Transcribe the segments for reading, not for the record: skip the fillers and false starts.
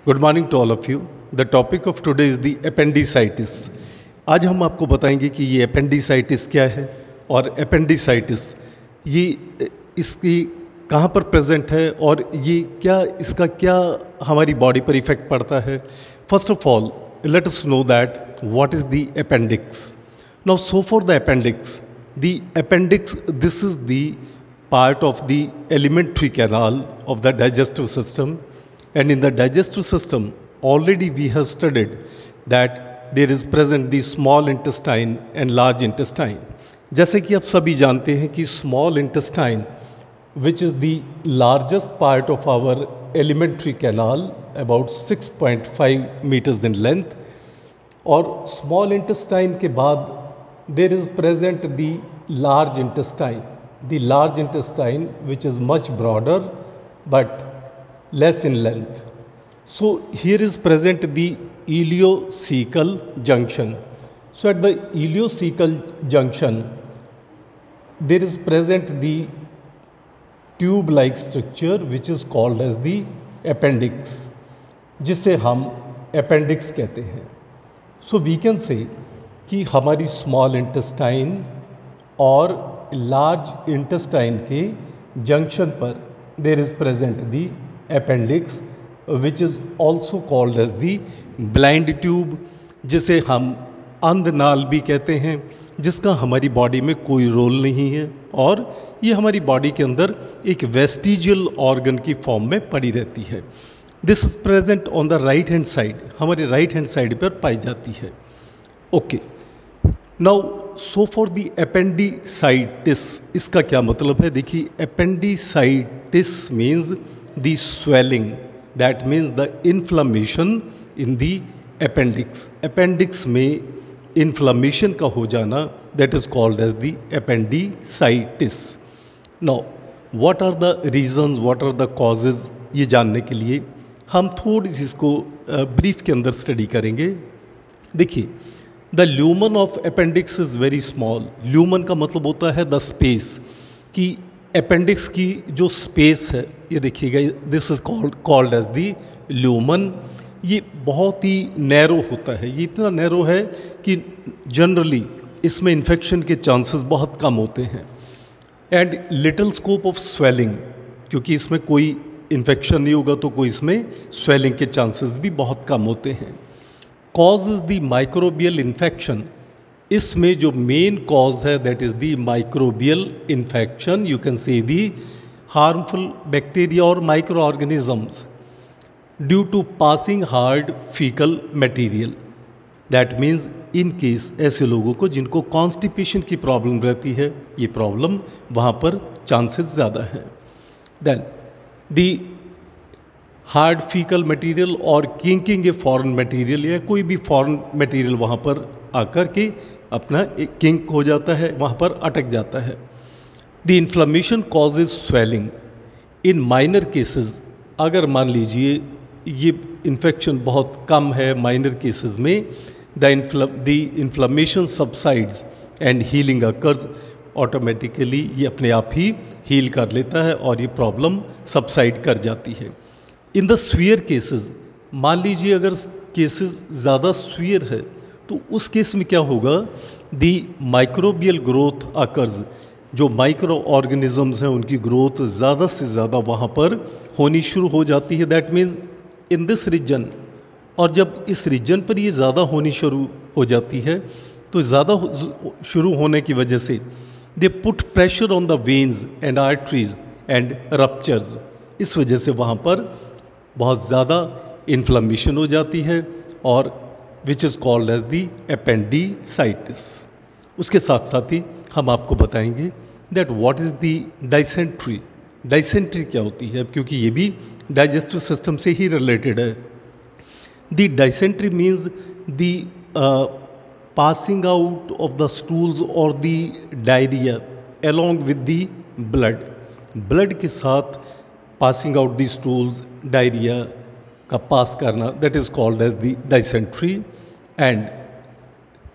Good morning to all of you. The topic of today is the appendicitis. आज हम आपको बताएंगे कि ये एपेंडिसाइटिस क्या है और एपेंडिसाइटिस ये इसकी कहाँ पर प्रेजेंट है और ये क्या इसका क्या हमारी बॉडी पर इफेक्ट पड़ता है। First of all let us know that what is the appendix. Now so for the appendix this is the part of the alimentary canal of the digestive system, and in the digestive system already we have studied that there is present the small intestine and large intestine. जैसे कि आप सभी जानते हैं कि small intestine which is the largest part of our alimentary canal about 6.5 meters in length, और small intestine के बाद there is present the large intestine which is much broader but less in length. So here is present the ileocecal junction. So at the ileocecal junction there is present the tube like structure which is called as the appendix, जिसे हम appendix कहते हैं. So we can say कि हमारी small intestine और large intestine के junction पर there is present the appendix which is also called as the blind tube, जिसे हम अंधनाल भी कहते हैं, जिसका हमारी बॉडी में कोई रोल नहीं है और ये हमारी बॉडी के अंदर एक वेस्टिजियल ऑर्गन की फॉर्म में पड़ी रहती है. This is present on the right hand side, हमारे राइट हैंड साइड पर पाई जाती है. Okay, now so for the appendicitis, इसका क्या मतलब है? देखिए, appendicitis means the swelling, that means the inflammation in the appendix. Appendix में इन्फ्लामेशन का हो जाना, that is called as the appendicitis. Now what are the reasons, what are the causes, ये जानने के लिए हम थोड़ी सी इसको ब्रीफ के अंदर स्टडी करेंगे. देखिए, the lumen of appendix is very small. Lumen का मतलब होता है द स्पेस, कि अपेंडिक्स की जो स्पेस है, ये देखिएगा, this is called as the lumen. ये बहुत ही नैरो होता है, ये इतना नैरो है कि जनरली इसमें इन्फेक्शन के चांसेस बहुत कम होते हैं. And little scope of swelling, क्योंकि इसमें कोई इन्फेक्शन नहीं होगा तो कोई इसमें स्वेलिंग के चांसेस भी बहुत कम होते हैं. Cause is the microbial infection. इसमें जो मेन कॉज है that is the microbial infection. You can say the harmful bacteria और micro organisms due to passing hard faecal material. That means in case ऐसे लोगों को जिनको कॉन्स्टिपेशन की problem रहती है, ये प्रॉब्लम वहाँ पर चांसेस ज़्यादा हैं. Then the hard faecal material और किंकिंग ए फॉरेन मटेरियल, या कोई भी फॉरेन मटेरियल वहाँ पर आकर के अपना एक किंक हो जाता है, वहाँ पर अटक जाता है. The inflammation causes swelling. In minor cases, अगर मान लीजिए ये इन्फेक्शन बहुत कम है, माइनर केसेस में the inflammation subsides and healing occurs. Automatically ये अपने आप ही हील कर लेता है और ये प्रॉब्लम सबसाइड कर जाती है. इन द स्वीयर केसेस, मान लीजिए अगर केसेस ज़्यादा स्वीयर है तो उस केस में क्या होगा? दी माइक्रोबियल ग्रोथ अकर्स. जो माइक्रो ऑर्गेनिजम्स हैं उनकी ग्रोथ ज़्यादा से ज़्यादा वहाँ पर होनी शुरू हो जाती है. That means in this region, और जब इस रीजन पर ये ज़्यादा होनी शुरू हो जाती है तो ज़्यादा शुरू होने की वजह से they put pressure on the veins and arteries and ruptures. इस वजह से वहाँ पर बहुत ज़्यादा इन्फ्लामेशन हो जाती है और which is called as the appendicitis. उसके साथ साथ ही हम आपको बताएंगे that what is the dysentery. Dysentery क्या होती है, क्योंकि ये भी डाइजेस्टिव सिस्टम से ही रिलेटेड है. The dysentery means the passing out of the stools और the diarrhoea along with the blood. Blood के साथ passing out the stools, diarrhoea का पास करना, that is called as the dysentery. And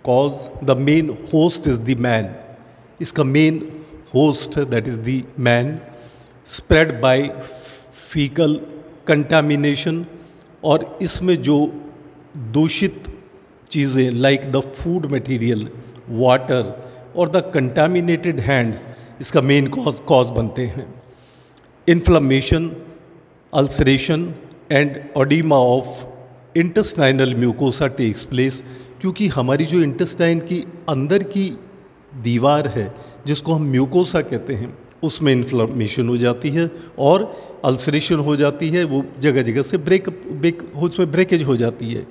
cause, the main host is the man. इसका main host है that is the man. Spread by faecal contamination और इसमें जो दूषित चीज़ें like the food material, water और द कंटामिनेटेड हैंड्स इसका main cause बनते हैं। Inflammation, ulceration and oedema of intestinal mucosa takes place, क्योंकि हमारी जो इंटेस्टाइन की अंदर की दीवार है जिसको हम म्यूकोसा कहते हैं उसमें इन्फ्लेमेशन हो जाती है और अल्सरेशन हो जाती है, वो जगह जगह से उसमें ब्रेकेज हो जाती है।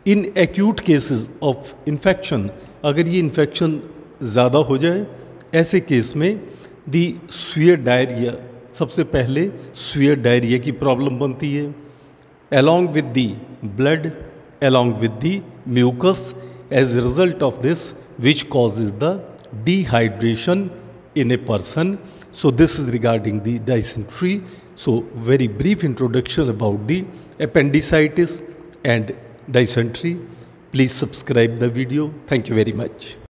In acute cases of infection, अगर ये इन्फेक्शन ज़्यादा हो जाए, ऐसे केस में दी स्वीयर डायरिया, सबसे पहले स्वीयर डायरिया की प्रॉब्लम बनती है, along with the blood, along with the mucus, as a result of this, which causes the dehydration in a person. So this is regarding the dysentery. So very brief introduction about the appendicitis and dysentery. Please subscribe the video. Thank you very much.